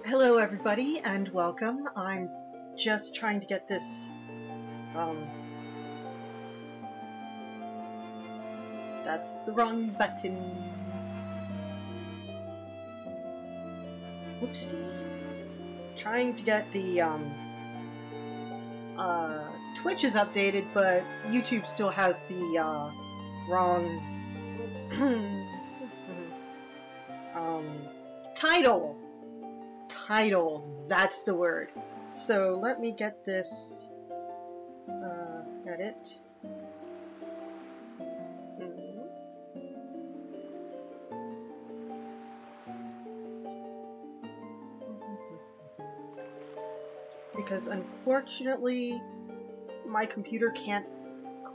Hello everybody and welcome. I'm just trying to get this that's the wrong button. Whoopsie. Trying to get the Twitch is updated, but YouTube still has the wrong title, that's the word. So let me get this edit. Because unfortunately my computer can't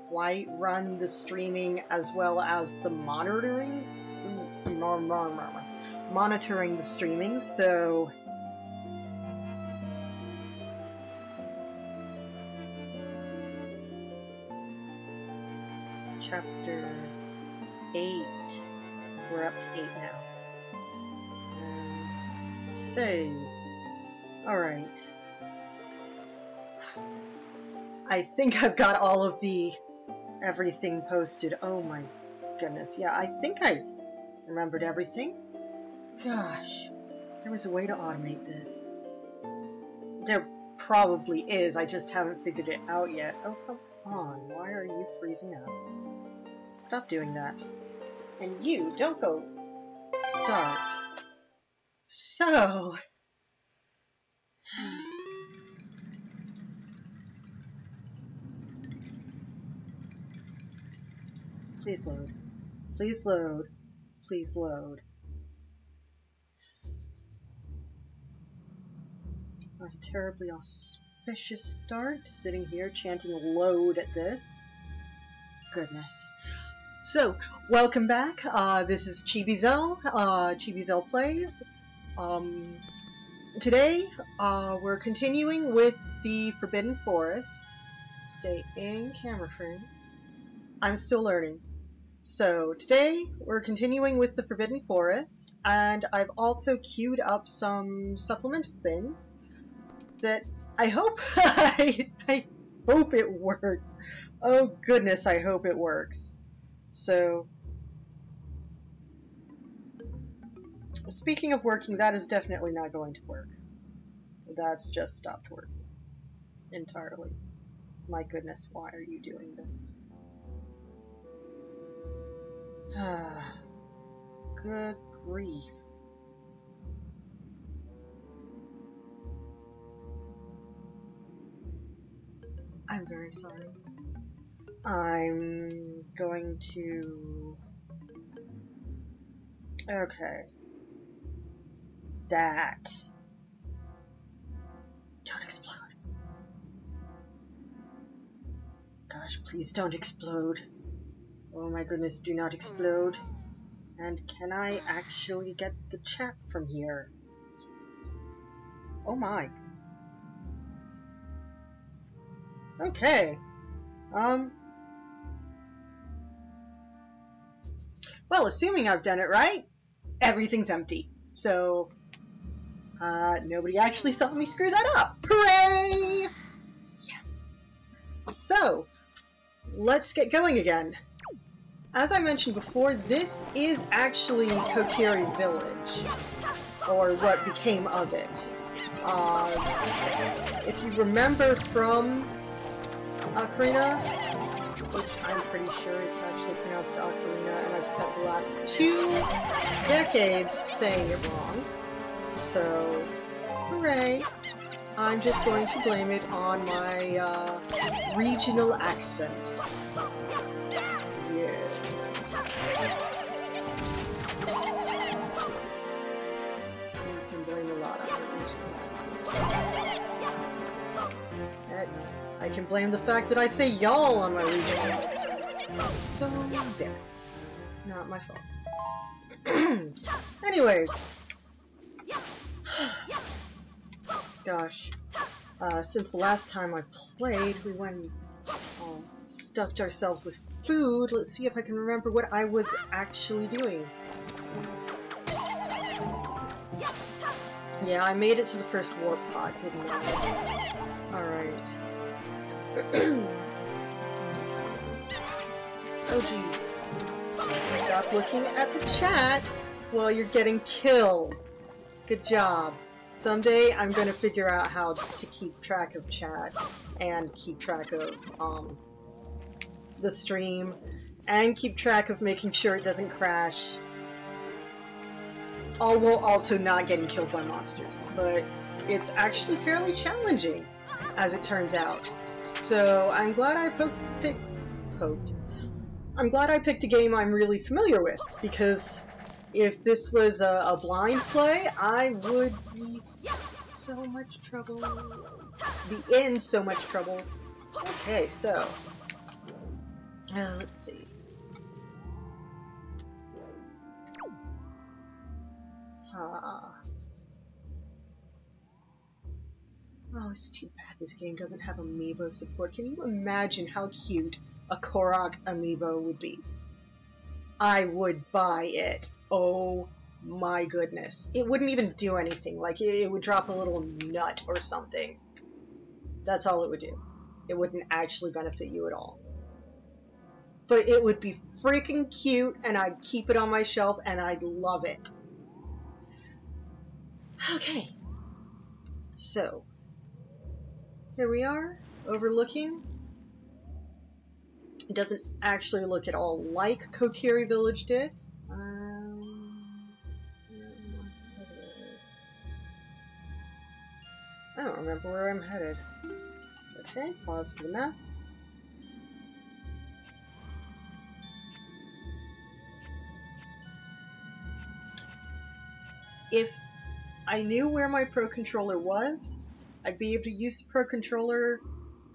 quite run the streaming as well as the monitoring the streaming, so Chapter 8. We're up to 8 now. And save. Alright. I think I've got all of the everything posted. Oh my goodness. Yeah, I think I remembered everything. Gosh. There was a way to automate this. There probably is. I just haven't figured it out yet. Oh, come on. Why are you freezing up? Stop doing that. And you, don't go. Start. So... Please load. Please load. Please load. Not a terribly auspicious start, sitting here chanting load at this. Goodness. So, welcome back. This is Chibi-Zel, Chibi-Zel Plays. Today, we're continuing with the Forbidden Forest. Stay in camera frame. I'm still learning. So, today, we're continuing with the Forbidden Forest, and I've also queued up some supplemental things that I hope, I hope it works. Oh goodness, I hope it works. So, speaking of working, that is definitely not going to work. That's just stopped working entirely. My goodness, why are you doing this? Good grief. I'm very sorry. I'm going to... Okay. That. Don't explode. Gosh, please don't explode. Oh my goodness, do not explode. And can I actually get the chat from here? Oh my. Okay. Well, assuming I've done it right, everything's empty. So, nobody actually saw me screw that up. Hooray! Yes. So, let's get going again. As I mentioned before, this is actually Kokiri Village, or what became of it. If you remember from Ocarina, which I'm pretty sure it's actually pronounced Ocarina, and I've spent the last 2 decades saying it wrong. So, hooray! I'm just going to blame it on my regional accent. Yeah. You can blame a lot on my regional accent. I can blame the fact that I say y'all on my regional accent. So, there. Not my fault. Anyways. Gosh. Since the last time I played, we went and stuffed ourselves with food. Let's see if I can remember what I was actually doing. Yeah, I made it to the first warp pod, didn't I? Alright. Oh jeez. Stop looking at the chat while you're getting killed. Good job. Someday I'm gonna figure out how to keep track of chat and keep track of the stream and keep track of making sure it doesn't crash. All while also not getting killed by monsters, but it's actually fairly challenging, as it turns out. So I'm glad I I'm glad I picked a game I'm really familiar with, because if this was a blind play, I would be so much trouble. Be in so much trouble. Okay, so let's see. Oh, it's too bad this game doesn't have amiibo support. Can you imagine how cute a Korok amiibo would be? I would buy it. Oh my goodness. It wouldn't even do anything. Like, it would drop a little nut or something. That's all it would do. It wouldn't actually benefit you at all. But it would be freaking cute, and I'd keep it on my shelf, and I'd love it. Okay. So, here we are, overlooking. It doesn't actually look at all like Kokiri Village did. I don't remember where I'm headed. Okay, pause for the map. If I knew where my Pro Controller was, I'd be able to use the Pro Controller,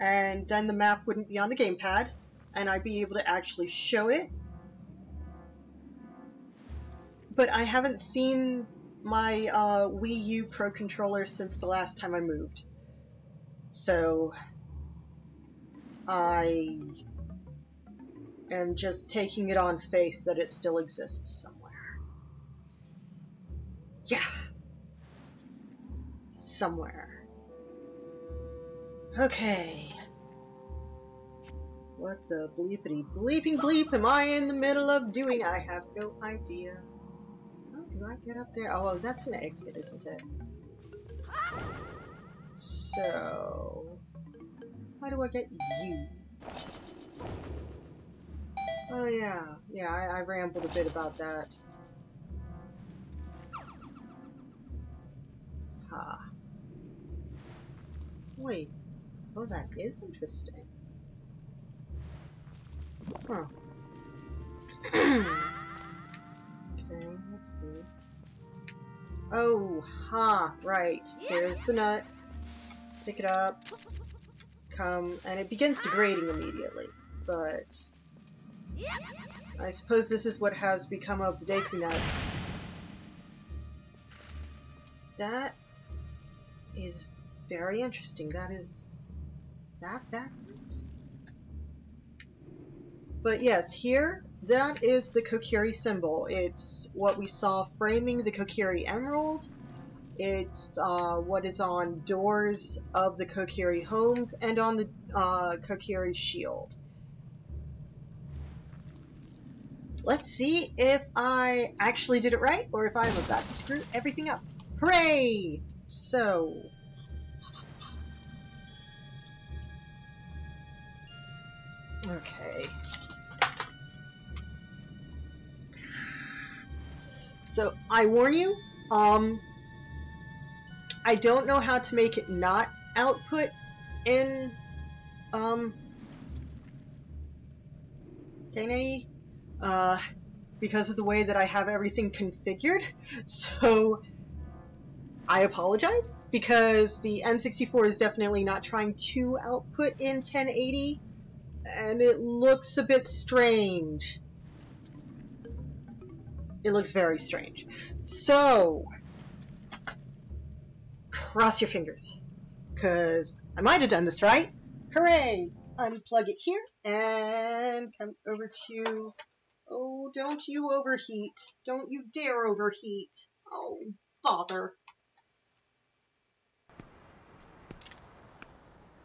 and then the map wouldn't be on the gamepad, and I'd be able to actually show it. But I haven't seen my Wii U Pro Controller since the last time I moved. So I am just taking it on faith that it still exists somewhere. Yeah. Somewhere. Okay. What the bleepity bleeping bleep am I in the middle of doing? I have no idea. How do I get up there? Oh, that's an exit, isn't it? So, how do I get you? Oh yeah, I rambled a bit about that. Ha. Wait. Oh, that is interesting. Huh. Okay, let's see. Oh, ha, right. There's the nut. Pick it up. Come, and it begins degrading immediately. But I suppose this is what has become of the Deku nuts. That is very interesting. That is that backwards? But yes, here, that is the Kokiri symbol. It's what we saw framing the Kokiri Emerald. It's what is on doors of the Kokiri homes and on the Kokiri shield. Let's see if I actually did it right, or if I'm about to screw everything up. Hooray! So, okay. So, I warn you, I don't know how to make it not output in, 1080, because of the way that I have everything configured, so I apologize, because the N64 is definitely not trying to output in 1080, and it looks a bit strange. It looks very strange. So, cross your fingers, because I might have done this right. Hooray! Unplug it here, and come over to... Oh, don't you overheat. Don't you dare overheat. Oh, bother.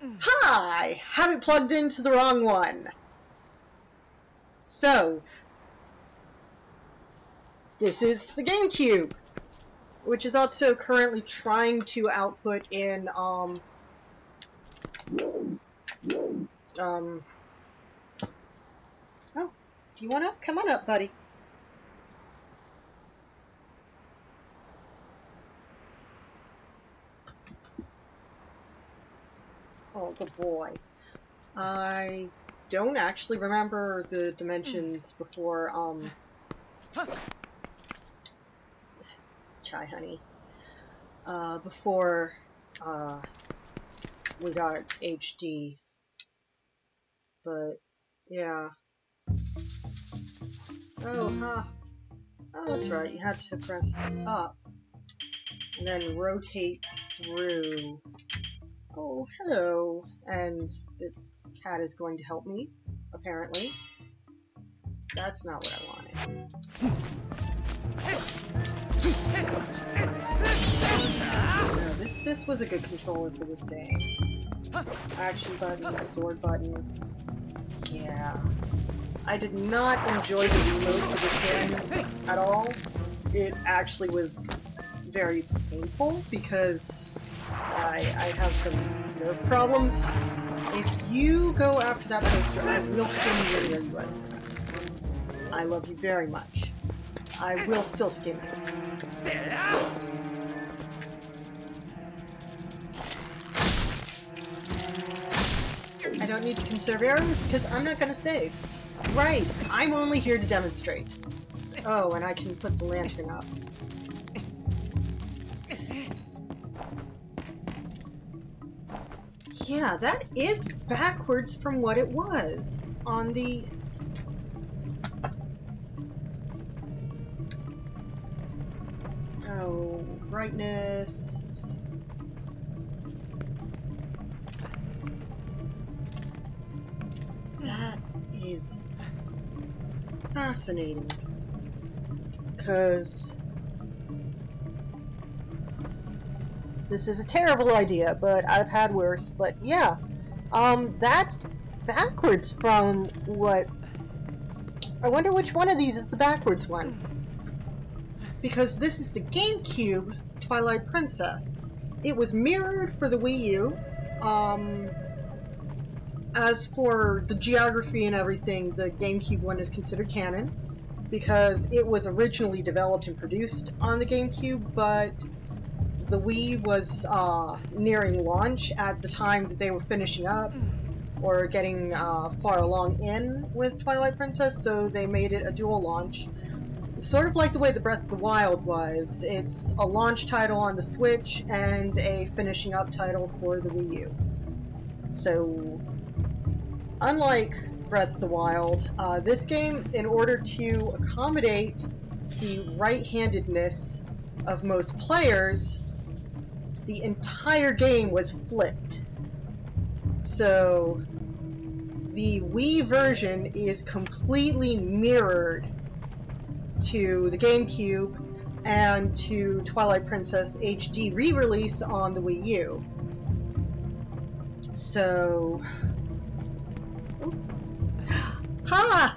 Hi! Haven't plugged into the wrong one. So, this is the GameCube, which is also currently trying to output in, oh, do you want up? Come on up, buddy. Oh, good boy. I don't actually remember the dimensions before, Chai Honey. Before, we got HD. But, yeah. Oh, huh. Oh, that's right, you had to press up. And then rotate through. Oh, hello. And this cat is going to help me, apparently. That's not what I wanted. No, this was a good controller for this game. Action button, sword button. Yeah. I did not enjoy the remote for this game at all. It actually was very painful because I have some nerve problems. If you go after that poster, I will skin you in your US. I love you very much. I will still skin you. I don't need to conserve arrows because I'm not going to save. Right, I'm only here to demonstrate. Oh, and I can put the lantern up. Yeah, that is backwards from what it was on the... Oh, brightness... That is fascinating. Because... This is a terrible idea, but I've had worse. But yeah, that's backwards from what... I wonder which one of these is the backwards one. Because this is the GameCube Twilight Princess. It was mirrored for the Wii U. As for the geography and everything, the GameCube one is considered canon. Because it was originally developed and produced on the GameCube, but... The Wii was nearing launch at the time that they were finishing up or getting far along in with Twilight Princess, so they made it a dual launch. Sort of like the way the Breath of the Wild was. It's a launch title on the Switch and a finishing up title for the Wii U. So, unlike Breath of the Wild, this game, in order to accommodate the right-handedness of most players, the entire game was flipped. So the Wii version is completely mirrored to the GameCube and to Twilight Princess HD re-release on the Wii U. So... Oh. Ha!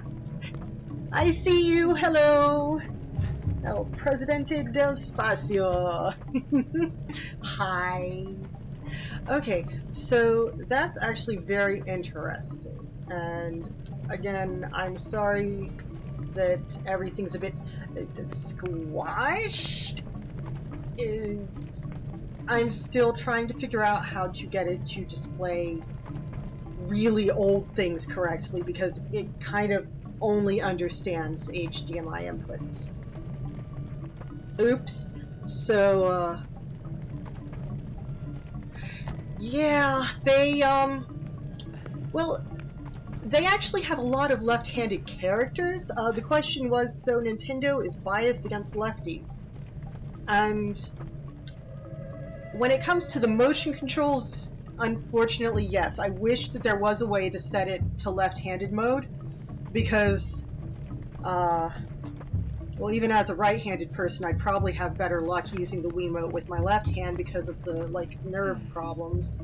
I see you! Hello! El Presidente del Espacio. Hi. Okay, so that's actually very interesting. And again, I'm sorry that everything's a bit squashed. I'm still trying to figure out how to get it to display really old things correctly because it kind of only understands HDMI inputs. Oops. So, yeah, they, well, they actually have a lot of left-handed characters. The question was, so Nintendo is biased against lefties. And when it comes to the motion controls, unfortunately, yes. I wish that there was a way to set it to left-handed mode, because, well, even as a right-handed person, I'd probably have better luck using the Wiimote with my left hand because of the, like, nerve problems.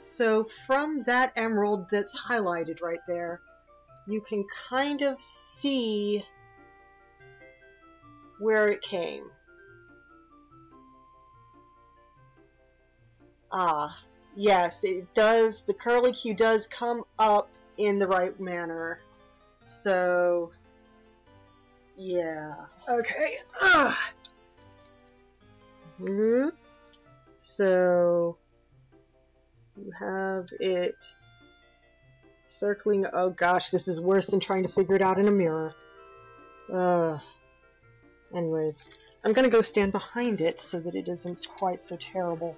So from that emerald that's highlighted right there, you can kind of see where it came. Ah, yes, it does. The curlicue does come up in the right manner. So, yeah. Okay. So, you have it circling. Oh gosh, this is worse than trying to figure it out in a mirror. Anyways, I'm gonna go stand behind it so that it isn't quite so terrible.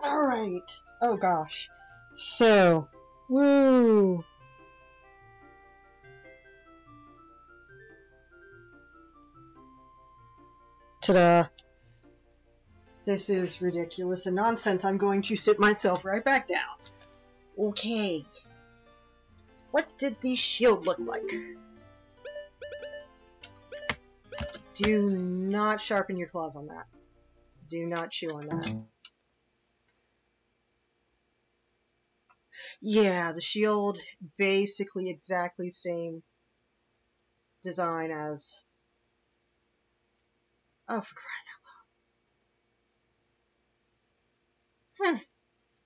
Alright. Oh gosh. So, woo! Ta-da! This is ridiculous and nonsense. I'm going to sit myself right back down. Okay. What did the shield look like? Do not sharpen your claws on that. Do not chew on that. Yeah, the shield, basically exactly same design as... Oh, for crying out loud.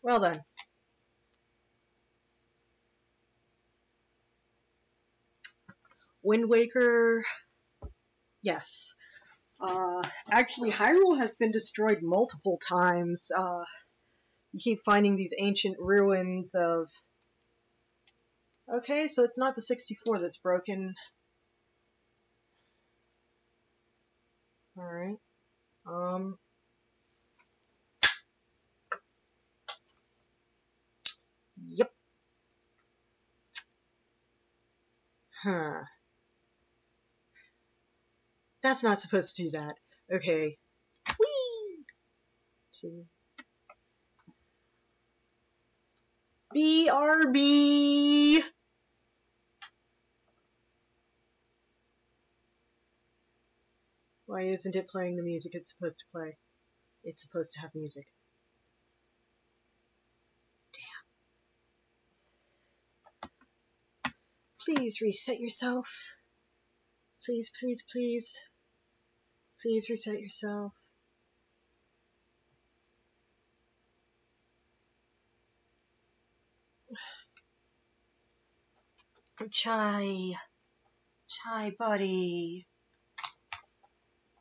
Well done. Wind Waker... Yes. Actually, Hyrule has been destroyed multiple times. You keep finding these ancient ruins of... Okay, so it's not the 64 that's broken. Alright. Yep. Huh. That's not supposed to do that. Okay. Whee! 2. BRB! Why isn't it playing the music it's supposed to play? It's supposed to have music. Damn. Please reset yourself. Please, please, please. Please reset yourself. Chai, buddy.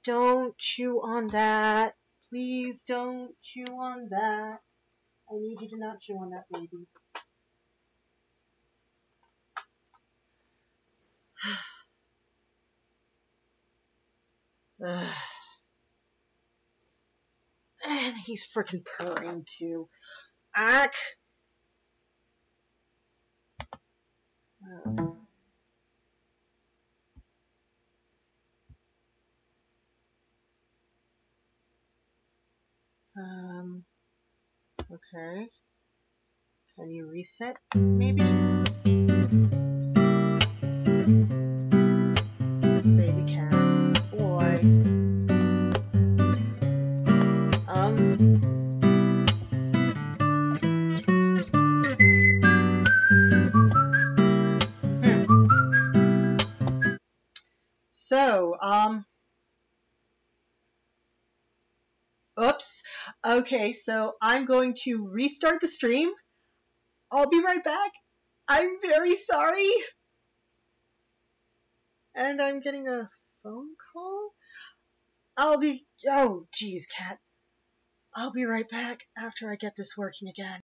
Don't chew on that. Please don't chew on that. I need you to not chew on that, baby. And he's frickin' purring too. Ack! Okay. Can you reset, maybe? Baby cat. Boy. So, oops. Okay, so I'm going to restart the stream. I'll be right back. I'm very sorry. And I'm getting a phone call? Oh, geez, cat. I'll be right back after I get this working again.